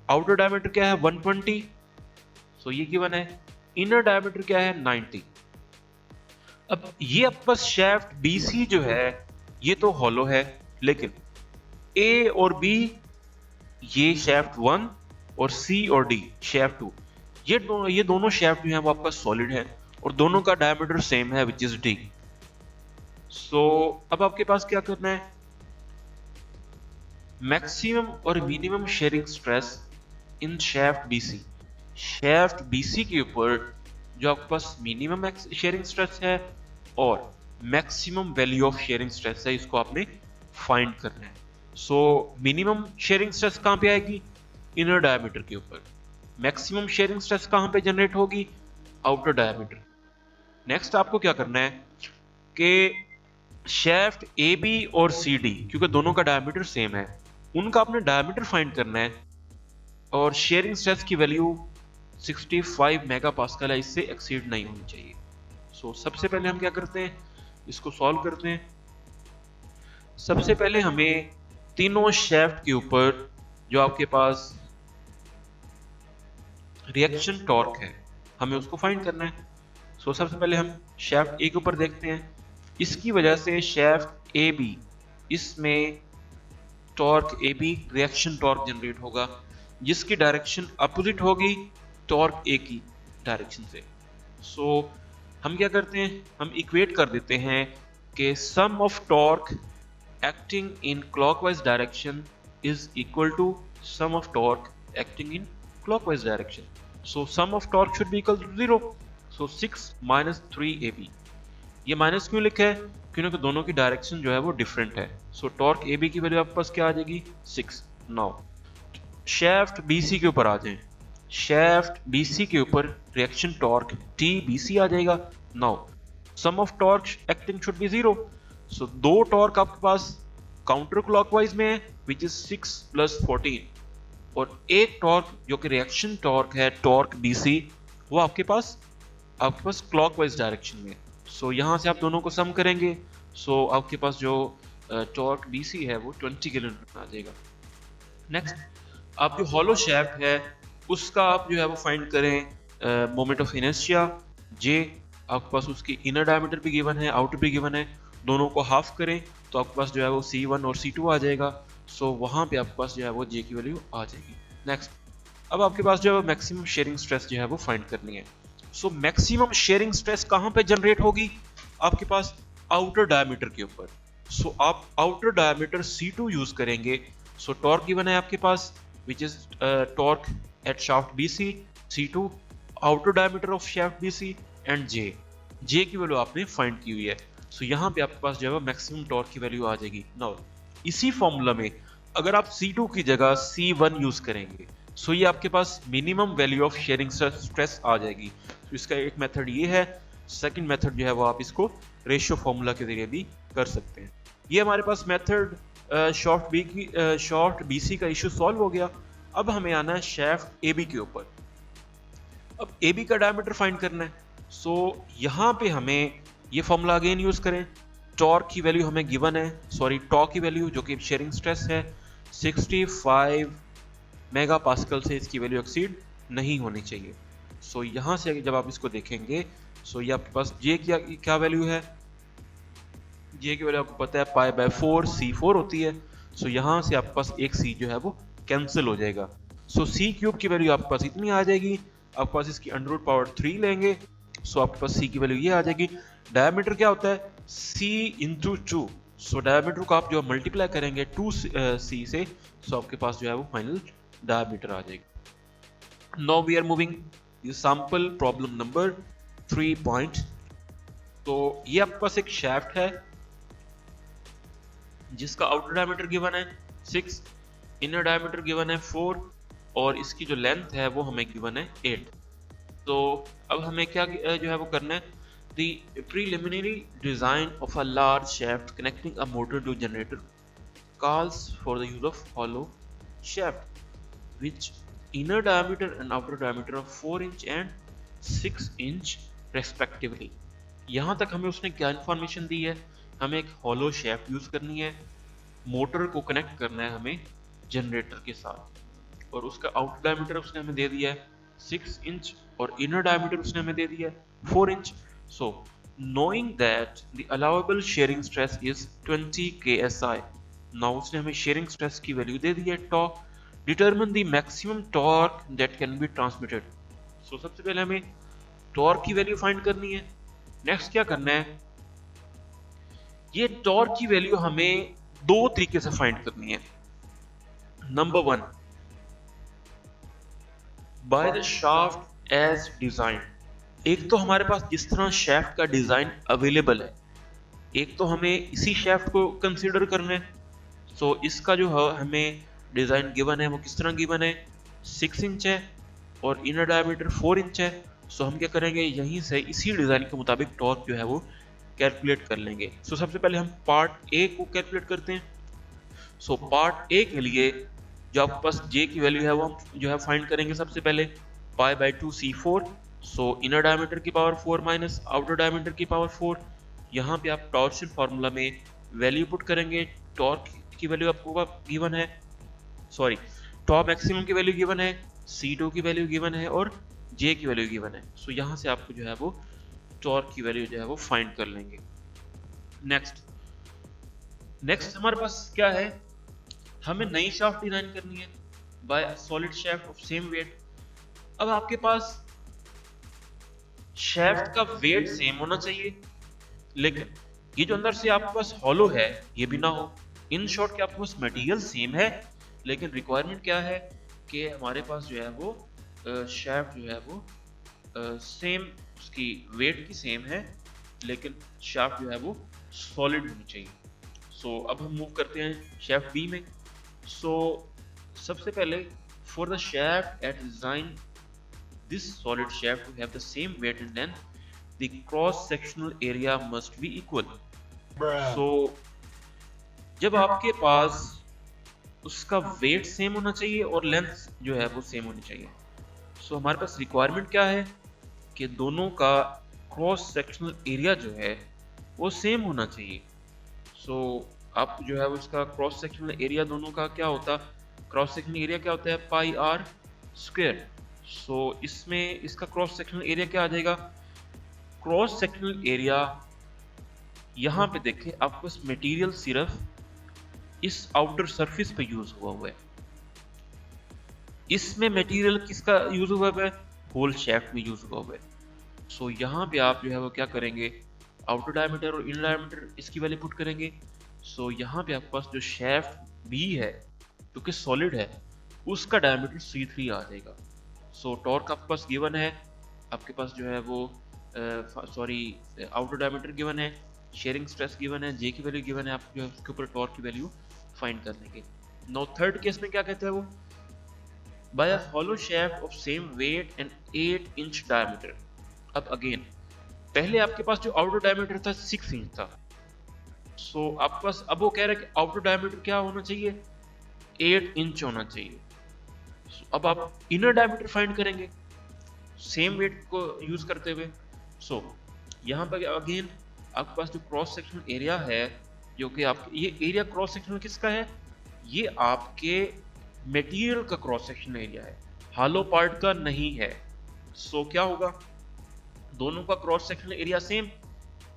आउटर डायमीटर क्या है 120, सो ये गिवन है। इनर डायमीटर क्या है 90। अब ये आपके पास शेफ्ट BC जो है ये तो हॉलो है, लेकिन A और B ये शेफ्ट 1 और C और D शेफ्ट 2 ये दोनों शेफ्ट जो है वो आपका सॉलिड है और दोनों का डायमीटर सेम है विच इज D। सो अब आपके पास क्या करना है, मैक्सिमम और minimum shearing stress in shaft BC। Shaft BC के ऊपर जो आपके पास मिनिमम शेयरिंग स्ट्रेस है और maximum value of shearing stress है, इसको आपने फाइंड करना है। सो मिनिमम शेयरिंग स्ट्रेस कहां पे आएगी, इनर डायमीटर के ऊपर। मैक्सिमम शेयरिंग स्ट्रेस कहां पे जनरेट होगी, आउटर डायमीटर। नेक्स्ट आपको क्या करना है कि शेफ्ट AB और CD क्योंकि दोनों का डायमीटर सेम है, उनका आपने डायमीटर फाइंड करना है और शेयरिंग स्ट्रेस की वैल्यू 65 मेगापास्कल है, इससे एक्सीड नहीं होनी चाहिए। सो सबसे पहले हम क्या करते हैं, इसको सॉल्व करते हैं। सबसे पहले हमें तीनों शेफ्ट के ऊपर जो आपके पास रिएक्शन टॉर्क है हमें उसको फाइंड करना है। सो सबसे पहले हम शेफ्ट A के ऊपर देखते हैं, इसकी वजह से शेफ्ट AB इसमें torque AB reaction torque generate होगा जिसकी डायरेक्शन अपोजिट होगी टॉर्क A की डायरेक्शन से। सो हम क्या करते हैं, हम इक्वेट कर देते हैं कि sum of torque acting in clockwise direction is equal to sum of torque acting in clockwise direction. So sum of torque should be equal to 0. So 6 minus 3ab. ये माइनस क्यों लिखा है, क्योंकि दोनों की डायरेक्शन जो है वो डिफरेंट है. सो टॉर्क ए बी की वैल्यू आपके पास क्या आ जाएगी 6. नाउ शेफ्ट बीसी के ऊपर आ जाए, शेफ्ट बीसी के ऊपर रिएक्शन टॉर्क टी बीसी आ जाएगा. Now sum of torque acting should be 0. So दो टॉर्क आपके पास काउंटर क्लॉकवाइज में है विच इज 6 प्लस 14, और एक टॉर्क जो कि रिएक्शन टॉर्क है टॉर्क बीसी वो आपके पास क्लॉकवाइज डायरेक्शन में. सो यहाँ से आप दोनों को सम करेंगे. सो आपके पास जो टॉर्क बीसी है वो 20 किलो न्यूटन आ जाएगा. नेक्स्ट, आप जो हॉलो शैफ्ट है उसका आप जो है वो फाइंड करें मोमेंट ऑफ इनर्शिया जे. आपके पास उसकी इनर डायमीटर भी गिवन है, आउटर भी गिवन है, दोनों को हाफ करें तो आपके पास जो है वो C1 और C2 आ जाएगा. सो वहाँ पे आपके पास जो है वो जे की वैल्यू आ जाएगी. नेक्स्ट, अब आपके पास जो है मैक्सिमम शेयरिंग स्ट्रेस जो है वो फाइंड करनी है. सो मैक्सिमम शेयरिंग स्ट्रेस कहाँ पे जनरेट होगी, आपके पास आउटर डायमीटर के ऊपर. सो आप आउटर डायमीटर C2 यूज करेंगे. सो टॉर्क गिवन है आपके पास which is torque at shaft BC, C2 outer diameter of shaft BC and J की वैल्यू आपने फाइंड की हुई है. सो यहाँ पे आपके पास जो है मैक्सिमम टॉर्क की वैल्यू आ जाएगी. नाउ इसी फॉर्मूला में अगर आप C2 की जगह C1 यूज करेंगे सो ये आपके पास minimum value of shearing stress आ जाएगी. तो इसका एक मेथड ये है. सेकंड मेथड जो है वो आप इसको रेशियो फॉर्मूला के जरिए भी कर सकते हैं. ये हमारे पास मेथड शॉर्ट BC का इशू सॉल्व हो गया. अब हमें आना है शेफ्ट AB के ऊपर. अब AB का डायमीटर फाइंड करना है. सो यहाँ पे हमें ये फॉर्मूला अगेन यूज करें. टॉर्क की वैल्यू हमें गिवन है, सॉरी टॉर्क की वैल्यू जो कि शेयरिंग स्ट्रेस है 65 मेगा पास्कल से इसकी वैल्यू एक्सीड नहीं होनी चाहिए. सो यहाँ से जब आप इसको देखेंगे सो ये आपके पास जे की क्या वैल्यू है, जे की वैल्यू आपको पता है पाई बाय 4 C4 होती है. सो यहाँ से आपके पास एक C जो है वो कैंसिल हो जाएगा. सो C क्यूब की वैल्यू आपके पास इतनी आ जाएगी. आपके पास इसकी अंडर पावर 3 लेंगे. सो आपके पास C की वैल्यू ये आ जाएगी. डायमीटर क्या होता है C इंटू 2. सो डायमीटर को आप जो मल्टीप्लाई करेंगे 2C से सो आपके पास जो है वो फाइनल डायमीटर आ जाएगी. Now we are moving sample problem number 3. तो ये आपके पास एक शैफ्ट है जिसका आउटर डायमीटर गिवन है 6, इनर डायमीटर गिवन है 4 और इसकी जो लेंथ है वो हमें गिवन है 8. तो अब हमें क्या जो है वो करना है, the preliminary design of a large shaft connecting a motor to generator calls for the use of hollow shaft which inner diameter and outer diameter of 4 inch and 6 inch respectively. यहाँ तक हमें उसने क्या इन्फॉर्मेशन दी है, हमें एक hollow शेफ्ट use करनी है, मोटर को कनेक्ट करना है हमें जनरेटर के साथ और उसका आउटर डायमीटर उसने हमें दे दिया है 6 इंच और इनर डायमीटर उसने हमें दे दिया है 4 inch. So, knowing that the allowable shearing stress is 20 KSI, now उसने हमें shearing stress की वैल्यू दे दी है torque. Determine the maximum torque that can be transmitted. So सबसे पहले हमें torque की वैल्यू फाइंड करनी है. नेक्स्ट क्या करना है, ये torque की वैल्यू हमें दो तरीके से फाइंड करनी है. Number 1, by the shaft as designed. एक तो हमारे पास जिस तरह शेफ्ट का डिजाइन अवेलेबल है, एक तो हमें इसी शेफ्ट को कंसीडर करना है. सो इसका जो है हमें डिजाइन गिवन है वो किस तरह गिवन है 6 इंच है और इनर डायमीटर 4 इंच है. सो हम क्या करेंगे, यहीं से इसी डिजाइन के मुताबिक टॉर्क जो है वो कैलकुलेट कर लेंगे. सो सबसे पहले हम पार्ट ए को कैलकुलेट करते हैं. सो पार्ट ए के लिए जो आपके पास जे की वैल्यू है वो हम जो है फाइंड करेंगे सबसे पहले pi by 2 C4. So inner diameter की पावर 4 माइनस आउटर डायमीटर की पावर 4. यहाँ पे आप टॉर्शन फार्मूला में वैल्यू पुट करेंगे. टॉर्क की वैल्यू आपको गिवन है, सॉरी टॉप मैक्सिमम की वैल्यू गिवन है, C2 की वैल्यू गिवन है और J की वैल्यू गिवन है. सो यहाँ से आपको जो है वो टॉर्क की वैल्यू जो है वो फाइंड कर लेंगे. नेक्स्ट हमारे पास क्या है, हमें नई शाफ्ट डिजाइन करनी है by solid shaft of same weight. अब आपके पास शेफ्ट का वेट सेम होना चाहिए, लेकिन ये जो अंदर से आपके पास हॉलो है ये भी ना हो। इन शॉर्ट के आपके पास मटेरियल सेम है, लेकिन रिक्वायरमेंट क्या है कि हमारे पास जो है वो शेफ्ट जो है वो सेम, उसकी वेट की सेम है, लेकिन शाफ्ट जो है वो सॉलिड होनी चाहिए। सो अब हम मूव करते हैं शाफ्ट बी में। सो सबसे पहले for the shaft at design this solid shaft to have the same weight and length, the cross sectional area must be equal. So जब आपके पास उसका वेट सेम होना चाहिए और लेंथ जो है वो सेम होनी चाहिए, सो हमारे पास रिक्वायरमेंट क्या है कि दोनों का क्रॉस सेक्शनल एरिया जो है वो सेम होना चाहिए। सो आप जो है उसका क्रॉस सेक्शनल एरिया दोनों का क्या होता है, क्रॉस सेक्शनल एरिया क्या होता है, पाई आर स्क्वायर। सो इसमें इसका क्रॉस सेक्शनल एरिया क्या आ जाएगा, क्रॉस सेक्शनल एरिया यहाँ पे देखें आपके पास मटेरियल सिर्फ इस आउटर सरफेस पे यूज हुआ है, इसमें मटेरियल किसका यूज हुआ है, होल शेफ्ट में यूज हुआ है। सो यहाँ पे आप जो है वो क्या करेंगे, आउटर डायमीटर और इनर डायमीटर इसकी वैल्यू पुट करेंगे। सो यहाँ पे आपके पास जो शेफ्ट बी है जो कि सॉलिड है उसका डायमीटर C3 आ जाएगा। सो टॉर्क आपके पास गिवन है, आपके पास जो है वो सॉरी आउटर डायमीटर गिवन है, शेयरिंग स्ट्रेस गिवन है, जे की वैल्यू गिवन है, आप जो है उसके ऊपर टॉर्क की वैल्यू फाइंड कर लेंगे। नाउ थर्ड केस में क्या कहते हैं वो, by a hollow shaft of same weight and 8 inch diameter. अब अगेन पहले आपके पास जो आउटर डायमीटर था 6 इंच था, सो आपके पास अब वो कह रहा है कि आउटर डायमीटर क्या होना चाहिए, 8 इंच होना चाहिए। अब आप इनर डायमीटर फाइंड करेंगे सेम वेट को यूज करते हुए। सो यहाँ पर अगेन आपके पास जो क्रॉस सेक्शनल एरिया है, जो कि आपके ये एरिया क्रॉस सेक्शनल किसका है, ये आपके मटेरियल का क्रॉस सेक्शनल एरिया है, हॉलो पार्ट का नहीं है। सो क्या होगा, दोनों का cross sectional area same,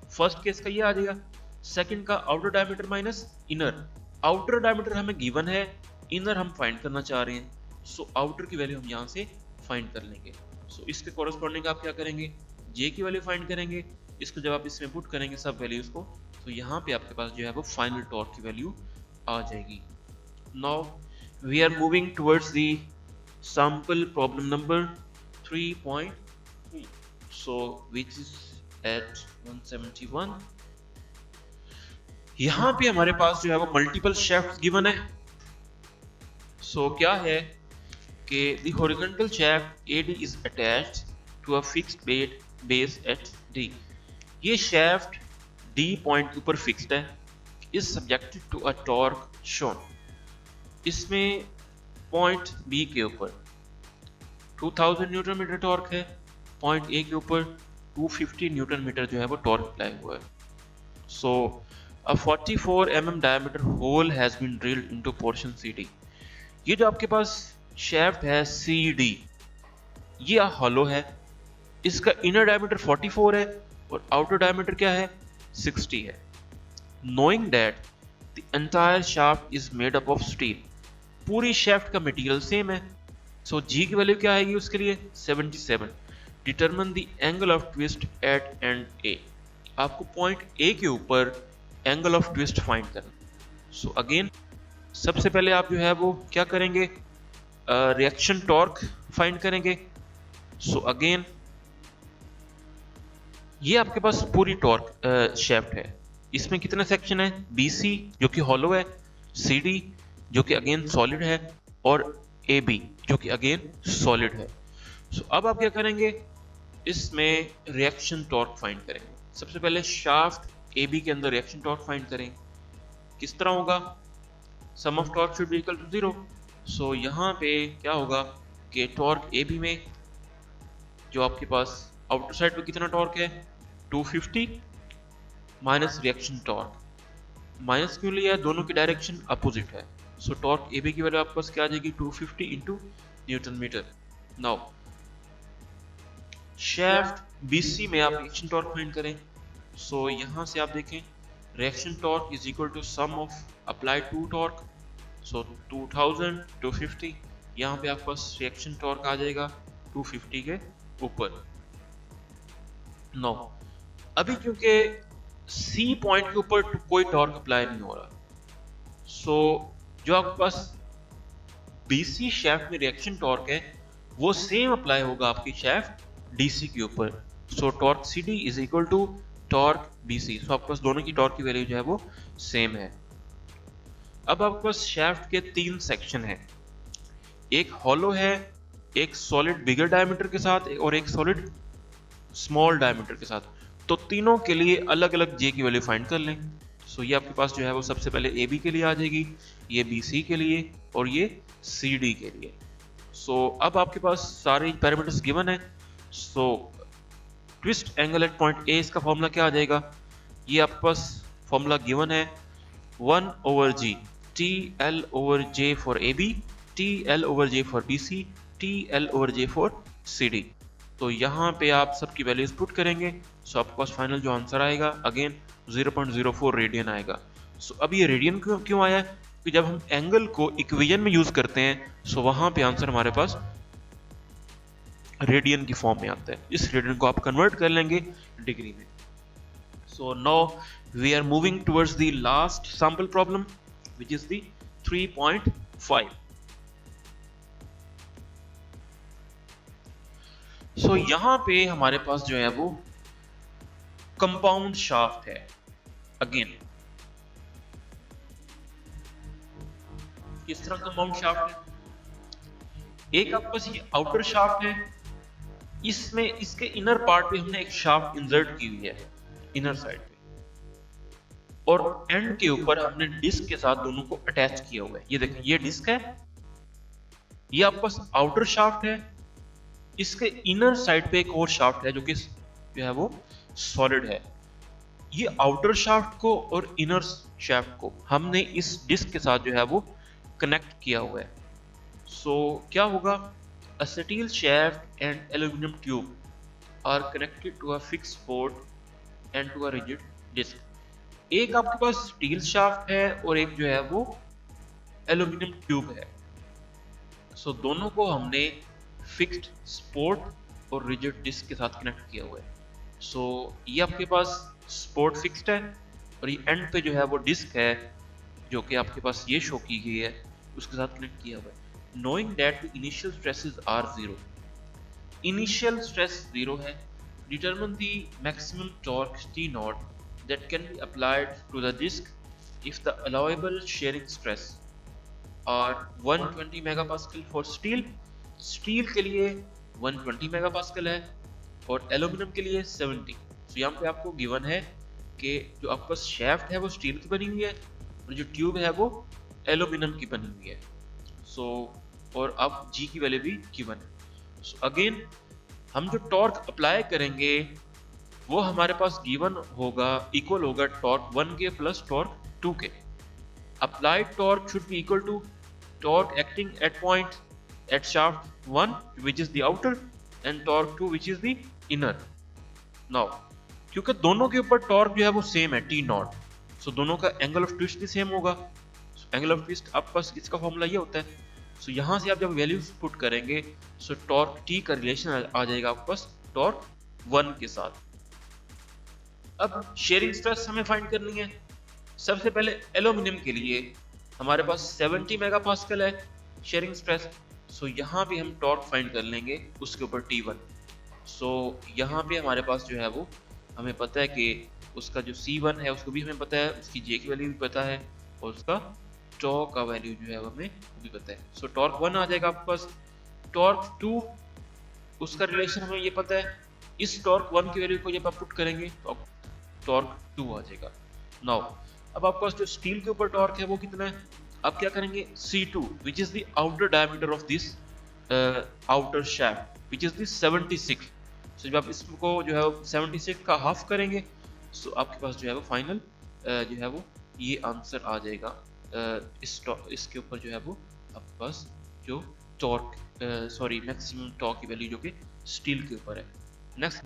first case का ये आ जाएगा, सेकंड का outer diameter minus inner. Outer diameter हमें गिवन है, इनर हम फाइंड करना चाह रहे हैं, सो आउटर की वैल्यू हम यहाँ से फाइंड कर लेंगे। सो इसके कॉरेस्पॉन्डिंग आप क्या करेंगे, जे की वैल्यू फाइंड करेंगे, इसको जब आप इसमें पुट करेंगे सब वैल्यूज को, तो यहाँ पे आपके पास जो है वो फाइनल टॉर्क की वैल्यू आ जाएगी। Now we are moving towards the sample problem number 3.3, so which is at 171। यहाँ पे हमारे पास जो है वो मल्टीपल शाफ्ट गिवन है। सो क्या है कि the horizontal shaft AD is attached to a fixed base at D। ये shaft D पॉइंट के ऊपर फिक्स्ड है, is subjected to a torque shown। इसमें पॉइंट B के ऊपर 2000 न्यूटन मीटर टॉर्क है, पॉइंट A के ऊपर 250 न्यूटन मीटर जो है वो टॉर्क अप्लाई हुआ है। सो a 44 mm diameter hole has been drilled into portion CD। ये जो आपके पास शेफ्ट है CD, ये हॉलो है, इसका इनर डायमीटर 44 है और आउटर डायमीटर क्या है 60 है। Knowing that the entire shaft is made up of steel, पूरी शेफ्ट का मटेरियल सेम है, सो जी की वैल्यू क्या आएगी उसके लिए 77। Determine the angle of twist at end A, आपको पॉइंट ए के ऊपर एंगल ऑफ ट्विस्ट फाइंड करना। सो अगेन सबसे पहले आप जो है वो क्या करेंगे, रिएक्शन टॉर्क फाइंड करेंगे। सो अगेन ये आपके पास पूरी टॉर्क शेफ्ट है, इसमें कितने सेक्शन है, BC जो कि हॉलो है, CD जो कि अगेन सॉलिड है, और AB जो कि अगेन सॉलिड है। सो अब आप क्या करेंगे, इसमें रिएक्शन टॉर्क फाइंड करेंगे। सबसे पहले शाफ्ट AB के अंदर रिएक्शन टॉर्क फाइंड करें, किस तरह होगा, sum of torque should be equal to 0। So यहाँ पे क्या होगा कि टॉर्क AB में जो आपके पास आउटर साइड पे कितना टॉर्क है 250 माइनस रिएक्शन टॉर्क, माइनस क्यों लिया है, दोनों की डायरेक्शन अपोजिट है। सो टॉर्क AB की वैल्यू आपके पास क्या आ जाएगी 250 into newton metre. Now shaft BC में आप रिएक्शन टॉर्क फाइंड करें। सो यहाँ से आप देखें reaction torque is equal to sum of applied to torque, so 2000 250, यहाँ पे आपके पास रिएक्शन टॉर्क आ जाएगा 250 के ऊपर। नो, अभी क्योंकि सी पॉइंट के ऊपर कोई टॉर्क अप्लाई नहीं हो रहा, सो जो आपके पास बीसी शैफ्ट में रिएक्शन टॉर्क है वो सेम अप्लाई होगा आपकी शैफ्ट डीसी के ऊपर। So torque C D is equal to torque BC. So आपके पास दोनों की टॉर्क की वैल्यू जो है वो सेम है। अब आपके पास शैफ्ट के तीन सेक्शन हैं, एक हॉलो है, एक सॉलिड बिगर डायमीटर के साथ और एक सॉलिड स्मॉल डायमीटर के साथ। तो तीनों के लिए अलग अलग जे की वैल्यू फाइंड कर लें। सो ये आपके पास जो है वो सबसे पहले ए बी के लिए आ जाएगी, ये बी सी के लिए और ये सी डी के लिए। सो अब आपके पास सारे पैरामीटर्स गिवन है। So twist angle at point A, इसका फॉर्मूला क्या आ जाएगा, ये आपके पास फॉर्मूला गिवन है 1/g T L over J for A B, T L over J for B C, T L over J for C D. तो यहाँ पे आप सबकी वैल्यूज पुट करेंगे। सो आपके पास फाइनल जो आंसर आएगा अगेन 0.04 रेडियन आएगा। सो अब ये रेडियन क्यों आया है, कि जब हम एंगल को इक्वेशन में यूज करते हैं सो वहां पे आंसर हमारे पास रेडियन की फॉर्म में आता है। इस रेडियन को आप कन्वर्ट कर लेंगे डिग्री में। So now we are moving towards the last sample problem which is the 3.5। So यहां पे हमारे पास जो है वो कंपाउंड शाफ्ट है। अगेन किस तरह कंपाउंड शाफ्ट है, एक आपके पास ये आउटर शाफ्ट है, इसमें इसके इनर पार्ट पे हमने एक शाफ्ट इंसर्ट की हुई है इनर साइड पे, और एंड के ऊपर हमने डिस्क के साथ दोनों को अटैच किया हुआ है। ये देखिए ये डिस्क है, ये आपके पास आउटर शाफ्ट है, इसके इनर साइड पे एक और शाफ्ट है जो कि जो है वो सॉलिड है। ये आउटर शाफ्ट को और इनर शाफ्ट को हमने इस डिस्क के साथ जो है वो कनेक्ट किया हुआ है। सो क्या होगा, a steel shaft and aluminum tube are connected to a fixed port and to a rigid disc। एक आपके पास स्टील शाफ्ट है और एक जो है वो एल्यूमिनियम ट्यूब है। सो दोनों को हमने फिक्स्ड स्पोर्ट और रिजिड डिस्क के साथ कनेक्ट किया हुआ है। सो ये आपके पास स्पोर्ट फिक्स्ड है और ये एंड पे जो है वो डिस्क है जो कि आपके पास ये शो की गई है, उसके साथ कनेक्ट किया हुआ है। Knowing that the initial stresses are 0, initial stress 0 है, determine the maximum torque T naught that can be applied to the disc if the allowable shearing stress are 120 megapascal for steel। Steel के लिए 120 megapascal है और aluminium के लिए 70। तो यहाँ पे आपको गिवन है कि जो आपका शैफ्ट है वो स्टील की बनी हुई है और जो ट्यूब है वो एल्यूमिनियम की बनी हुई है। सो और अब जी की वैल्यू भी गिवन है। सो अगेन हम जो टॉर्क अप्लाई करेंगे वो हमारे पास गिवन होगा, इक्वल होगा टॉर्क 1 के प्लस टॉर्क 2 के। Applied torque should be equal to torque acting at point at shaft 1 which is the outer and torque 2 which is the inner। Now क्योंकि दोनों के ऊपर टॉर्क जो है वो सेम है टी नॉट, सो दोनों का एंगल ऑफ ट्विस्ट भी सेम होगा। एंगल ऑफ ट्विस्ट आपके पास इसका फॉर्मूला ये होता है। सो यहाँ से आप जब वैल्यूज पुट करेंगे सो टॉर्क टी का रिलेशन आ जाएगा आपके पास टॉर्क 1 के साथ। अब शेयरिंग स्ट्रेस हमें फाइंड करनी है। सबसे पहले एल्यूमिनियम के लिए हमारे पास 70 मेगापास्कल है शेयरिंग स्ट्रेस। सो यहाँ पे हम टॉर्क फाइंड कर लेंगे उसके ऊपर T1। सो यहाँ पे हमारे पास जो है वो हमें पता है कि उसका जो C1 है उसको भी हमें पता है, उसकी J की वैल्यू भी पता है और उसका टॉर्क का वैल्यू जो है हमें भी पता है। सो टॉर्क 1 आ जाएगा आपके पास। टॉर्क 2 उसका रिलेशन हमें ये पता है, इस टॉर्क 1 की वैल्यू को जब आप पुट करेंगे तो टॉर्क 2 आ जाएगा। नाउ अब आपके पास जो स्टील के ऊपर टॉर्क है वो कितना है, आप क्या करेंगे C2 which is the outer diameter of this outer shaft which is the 76। सो जब आप इसको जो है 76 का हाफ करेंगे सो आपके पास जो है वो फाइनल जो है वो ये आंसर आ जाएगा। इसके ऊपर जो है वो आपके पास जो टॉर्क मैक्सिमम टॉर्क की वैल्यू जो कि स्टील के ऊपर है। नेक्स्ट